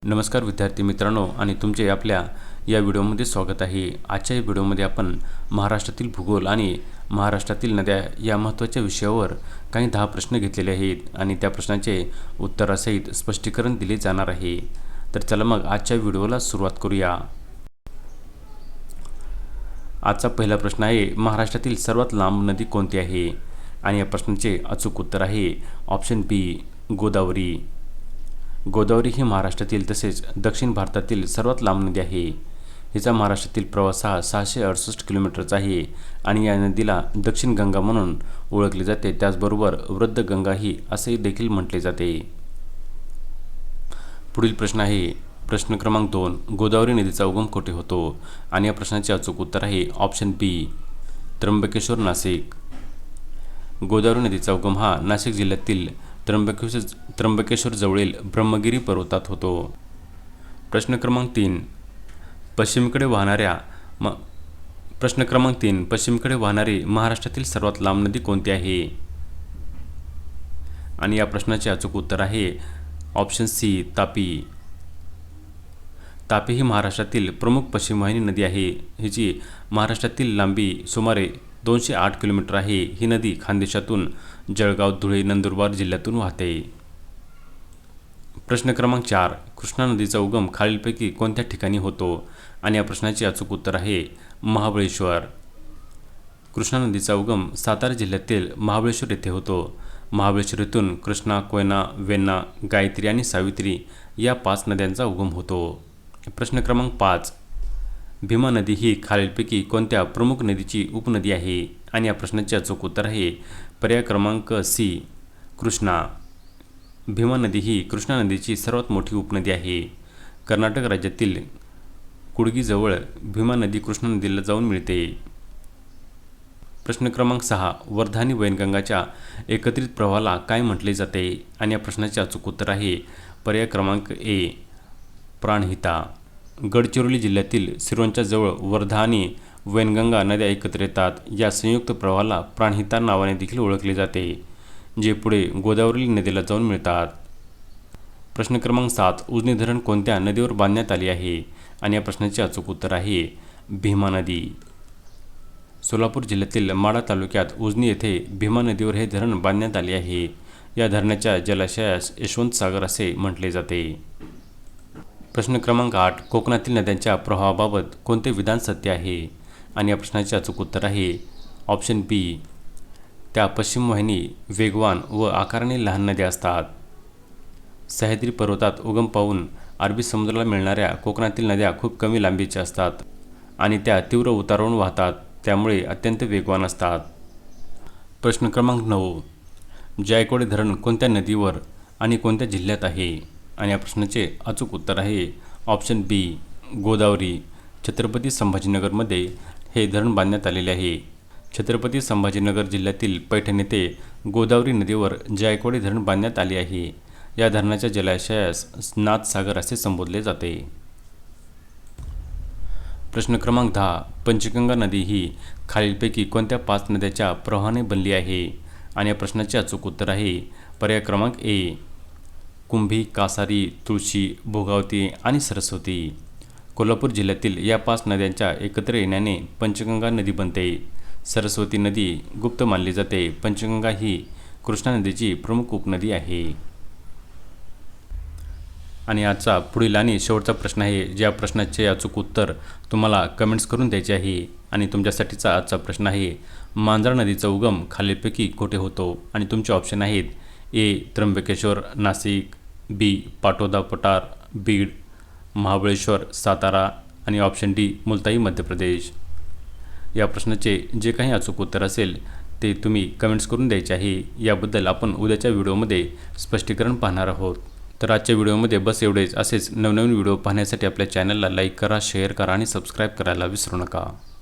नमस्कार विद्यार्थी मित्रांनो आणि तुमचे आपल्या या व्हिडिओमध्ये स्वागत आहे। आजच्या या व्हिडिओमध्ये आपण महाराष्ट्रातील भूगोल आणि महाराष्ट्रातील नद्या या महत्त्वाच्या विषयावर काही 10 प्रश्न घेतलेले आहेत आणि त्या प्रश्नांचे उत्तरासहित स्पष्टीकरण दिले जाणार आहे। तर चला मग आजच्या व्हिडिओला सुरुवात करूया। आजचा पहिला प्रश्न आहे, महाराष्ट्रातील सर्वात लांब नदी कोणती आहे? आणि या प्रश्नाचे अचूक उत्तर आहे ऑप्शन बी, गोदावरी। गोदावरी ही महाराष्ट्रातील तसेच दक्षिण भारतातील सर्वात लांब नदी आहे। हिचा महाराष्ट्रातील प्रवास हा 668 किलोमीटरचा आहे आणि या नदीला दक्षिण गंगा म्हणून ओळखले जाते। त्याचबरोबर वृद्ध गंगा ही असे देखील म्हटले जाते। पुढील प्रश्न आहे, प्रश्न क्रमांक 2, गोदावरी नदीचा उगम कुठे होतो? आणि या प्रश्नाचे अचूक उत्तर आहे ऑप्शन बी, त्र्यंबकेश्वर, नाशिक। गोदावरी नदीचा उगम हा नाशिक जिल्ह्यातील त्र्यंबकेश्वर जवळील ब्रह्मगिरी पर्वतात होतो। प्रश्न क्रमांक 3, पश्चिमेकडे वाहणारी महाराष्ट्रातील सर्वात लांब नदी कोणती आहे? आणि या प्रश्नाचे अचूक उत्तर आहे ऑप्शन सी, तापी। तापी ही महाराष्ट्रातील प्रमुख पश्चिम वाहिनी नदी आहे। हिची महाराष्ट्रातील लांबी सुमारे 208 किलोमीटर आहे। ही नदी खानदेशातून जळगाव, धुळे, नंदुरबार जिल्ह्यातून वाहते। प्रश्न क्रमांक 4, कृष्णा नदीचा उगम खालीलपैकी कोणत्या ठिकाणी होतो? आणि या प्रश्नाचे अचूक उत्तर आहे महाबळेश्वर। कृष्णा नदीचा उगम सातारा जिल्ह्यातील महाबळेश्वर येथे होतो। महाबळेश्वर येथून कृष्णा, कोयना, वेण्णा, गायत्री आणि सावित्री या 5 नद्यांचा उगम होतो। प्रश्न क्रमांक 5, भीमा नदी ही खालीलपैकी कोणत्या प्रमुख नदीची उपनदी आहे? आणि या प्रश्नाचे अचूक उत्तर आहे पर्याय क्रमांक सी, कृष्णा। भीमा नदी ही कृष्णा नदीची सर्वात मोठी उपनदी आहे। कर्नाटक राज्यातील कुडगीजवळ भीमा नदी कृष्णा नदीला जाऊन मिळते। प्रश्न क्रमांक 6, वर्धा आणि वैनगंगाच्या एकत्रित प्रवाहाला काय म्हटले जाते? आणि या प्रश्नाचे अचूक उत्तर आहे पर्याय क्रमांक ए, प्राणहिता। गडचिरोली जिल्ह्यातील सिरोंचा जवळ वर्धा आणि वैनगंगा नद्या एकत्र येतात। या संयुक्त प्रवाहाला प्राणहिता नावाने देखील ओळखले जाते, जे पुढे गोदावरी नदीला जाऊन मिळतात। प्रश्न क्रमांक 7, उजनी धरण कोणत्या नदीवर बांधण्यात आले आहे? आणि या प्रश्नाचे अचूक उत्तर आहे भीमा नदी। सोलापूर जिल्ह्यातील माढा तालुक्यात उजनी येथे भीमा नदीवर हे धरण बांधण्यात आले आहे। या धरणाच्या जलाशयास यशवंत सागर असे म्हटले जाते। प्रश्न क्रमांक 8, कोकणातील नद्यांच्या प्रवाहाबाबत कोणते विधान सत्य आहे? आणि या प्रश्नाचे अचूक उत्तर आहे ऑप्शन बी, त्या पश्चिम वाहिनी वेगवान व आकाराने लहान नद्या असतात। सह्याद्री पर्वतात उगम पावून अरबी समुद्राला मिळणाऱ्या कोकणातील नद्या खूप कमी लांबीच्या असतात आणि त्या तीव्र उतारावरून वाहतात, त्यामुळे अत्यंत वेगवान असतात। प्रश्न क्रमांक 9, जायकवाडी धरण कोणत्या नदीवर आणि कोणत्या जिल्ह्यात आहे? आणि या प्रश्नाचे अचूक उत्तर आहे ऑप्शन बी, गोदावरी। छत्रपती संभाजीनगरमध्ये हे धरण बांधण्यात आलेले आहे। छत्रपती संभाजीनगर जिल्ह्यातील पैठण येथे गोदावरी नदीवर जायकवाडी धरण बांधण्यात आले आहे। या धरणाच्या जलाशयास नाथसागर असे संबोधले जाते। प्रश्न क्रमांक 10, पंचगंगा नदी ही खालीलपैकी कोणत्या 5 नद्याच्या प्रवाहाने बनली आहे? आणि या प्रश्नाचे अचूक उत्तर आहे पर्याय क्रमांक ए, कुंभी, कासारी, तुळशी, भोगावती आणि सरस्वती। कोल्हापूर जिल्ह्यातील या 5 नद्यांच्या एकत्र येण्याने पंचगंगा नदी बनते। सरस्वती नदी गुप्त मानली जाते। पंचगंगा ही कृष्णा नदीची प्रमुख उपनदी आहे। आणि आजचा पुढील आणि शेवटचा प्रश्न आहे, ज्या प्रश्नाचे अचूक उत्तर तुम्हाला कमेंट्स करून द्यायचे आहे। आणि तुमच्यासाठीचा आजचा प्रश्न आहे, मांजरा नदीचा उगम खालीलपैकी कुठे होतो? आणि तुमचे ऑप्शन आहेत ए, त्र्यंबकेश्वर, नाशिक, बी, पाटोदा पठार, बीड, महाबळेश्वर, सातारा आणि ऑप्शन डी, मुलताई, मध्य प्रदेश। या प्रश्नाचे जे काही अचूक उत्तर असेल ते तुम्ही कमेंट्स करून द्यायचे आहे। याबद्दल आपण उद्याच्या व्हिडिओमध्ये स्पष्टीकरण पाहणार आहोत। तर आजच्या व्हिडिओमध्ये बस एवढेच। असेच नवनवीन व्हिडिओ पाहण्यासाठी आपल्या चॅनलला लाईक करा, शेअर करा आणि सबस्क्राईब करायला विसरू नका।